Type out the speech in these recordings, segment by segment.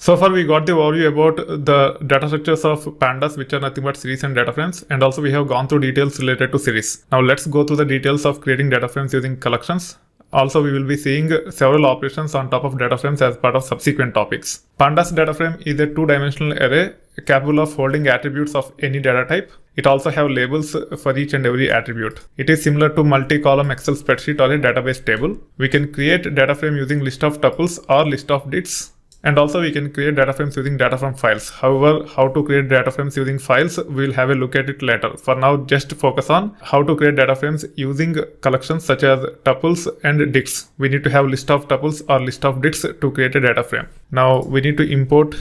So far we got the overview about the data structures of pandas, which are nothing but series and data frames, and also we have gone through details related to series. Now let's go through the details of creating data frames using collections. Also, we will be seeing several operations on top of data frames as part of subsequent topics. Pandas data frame is a two-dimensional array capable of holding attributes of any data type. It also have labels for each and every attribute. It is similar to multi-column Excel spreadsheet or a database table. We can create data frame using list of tuples or list of digits. And also we can create data frames using data from files. However, how to create data frames using files, we'll have a look at it later. For now, just focus on how to create data frames using collections such as tuples and digits. We need to have list of tuples or list of digits to create a data frame. Now we need to import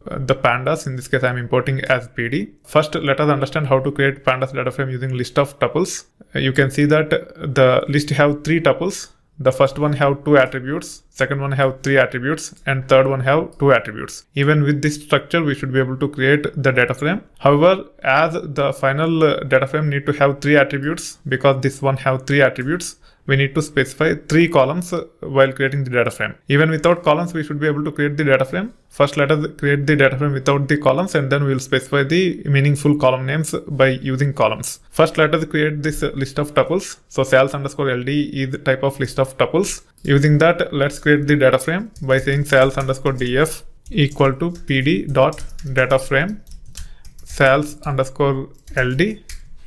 the pandas. In this case, I'm importing as PD. First, let us understand how to create pandas data frame using list of tuples. You can see that the list have three tuples. The first one have two attributes, second one have three attributes, and third one have two attributes. Even with this structure, we should be able to create the data frame. However, as the final data frame need to have three attributes, because this one have three attributes, we need to specify three columns while creating the data frame. Even without columns, we should be able to create the data frame. First, let us create the data frame without the columns, and then we'll specify the meaningful column names by using columns. First, let us create this list of tuples. So sales_ld is the type of list of tuples. Using that, let's create the data frame by saying sales_df equal to pd.dataframe sales_ld.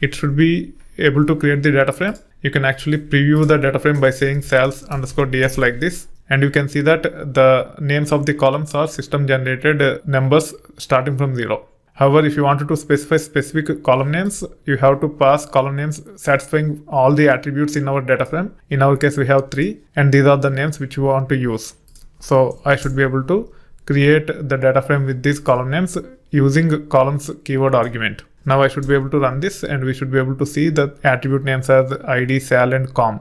It should be able to create the data frame. You can actually preview the data frame by saying sales_ds like this. And you can see that the names of the columns are system generated numbers starting from 0. However, if you wanted to specify specific column names, you have to pass column names satisfying all the attributes in our data frame. In our case, we have 3, and these are the names which we want to use. So I should be able to create the data frame with these column names using columns keyword argument. Now I should be able to run this, and we should be able to see the attribute names as ID, sal, and com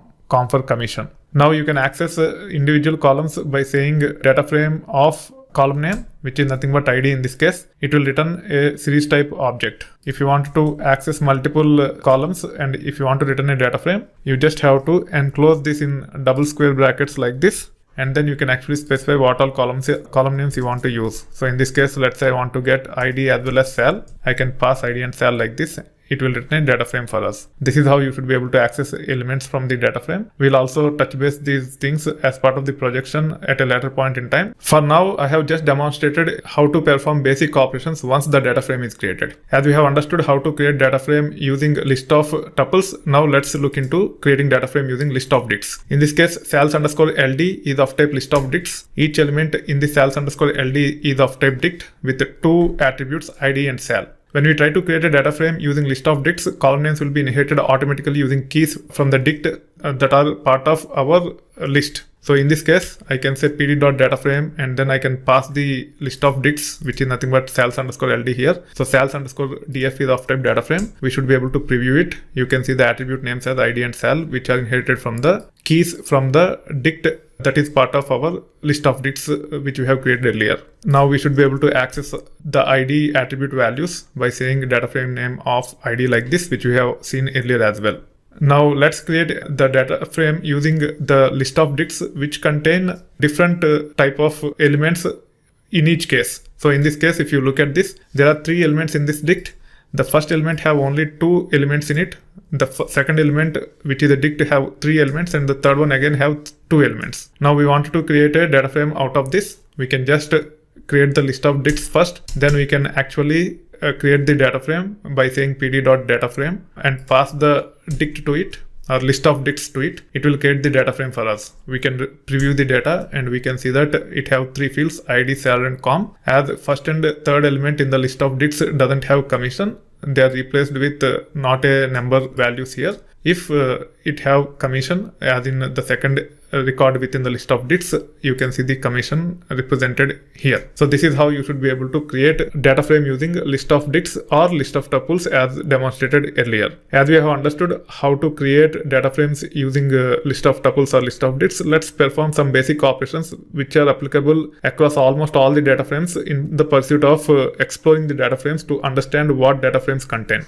for commission. Now you can access individual columns by saying data frame of column name, which is nothing but ID in this case. It will return a series type object. If you want to access multiple columns and if you want to return a data frame, you just have to enclose this in double square brackets like this. And then you can actually specify what all column names you want to use. So in this case, let's say I want to get ID as well as sal. I can pass ID and sal like this. It will return a data frame for us. This is how you should be able to access elements from the data frame. We'll also touch base these things as part of the projection at a later point in time. For now, I have just demonstrated how to perform basic operations once the data frame is created. As we have understood how to create data frame using list of tuples, now let's look into creating data frame using list of digits. In this case, sales_ld is of type list of digits. Each element in the sales_ld is of type dict with two attributes ID and sal. When we try to create a data frame using list of digits, column names will be inherited automatically using keys from the dict that are part of our list. So in this case, I can say pd.dataframe, and then I can pass the list of digits, which is nothing but sales_ld here. So sales_df is of type data frame. We should be able to preview it. You can see the attribute names as ID and sal, which are inherited from the keys from the dict that is part of our list of digits which we have created earlier. Now we should be able to access the ID attribute values by saying data frame name of ID like this, which we have seen earlier as well. Now let's create the data frame using the list of digits which contain different type of elements in each case. So in this case, if you look at this, there are 3 elements in this dict. The first element have only 2 elements in it. The second element, which is a dict, have 3 elements, and the third one again have 2 elements. Now we want to create a data frame out of this. We can just create the list of digits first, then we can actually create the data frame by saying pd.dataframe and pass the dict to it or list of digits to it. It will create the data frame for us. We can preview the data and we can see that it have 3 fields, ID, sal, and com. As first and third element in the list of digits doesn't have commission, they are replaced with not a number values here. If it have commission, as in the second record within the list of digits, you can see the commission represented here. So this is how you should be able to create data frame using list of digits or list of tuples as demonstrated earlier. As we have understood how to create data frames using list of tuples or list of digits, let's perform some basic operations which are applicable across almost all the data frames in the pursuit of exploring the data frames to understand what data frames contain.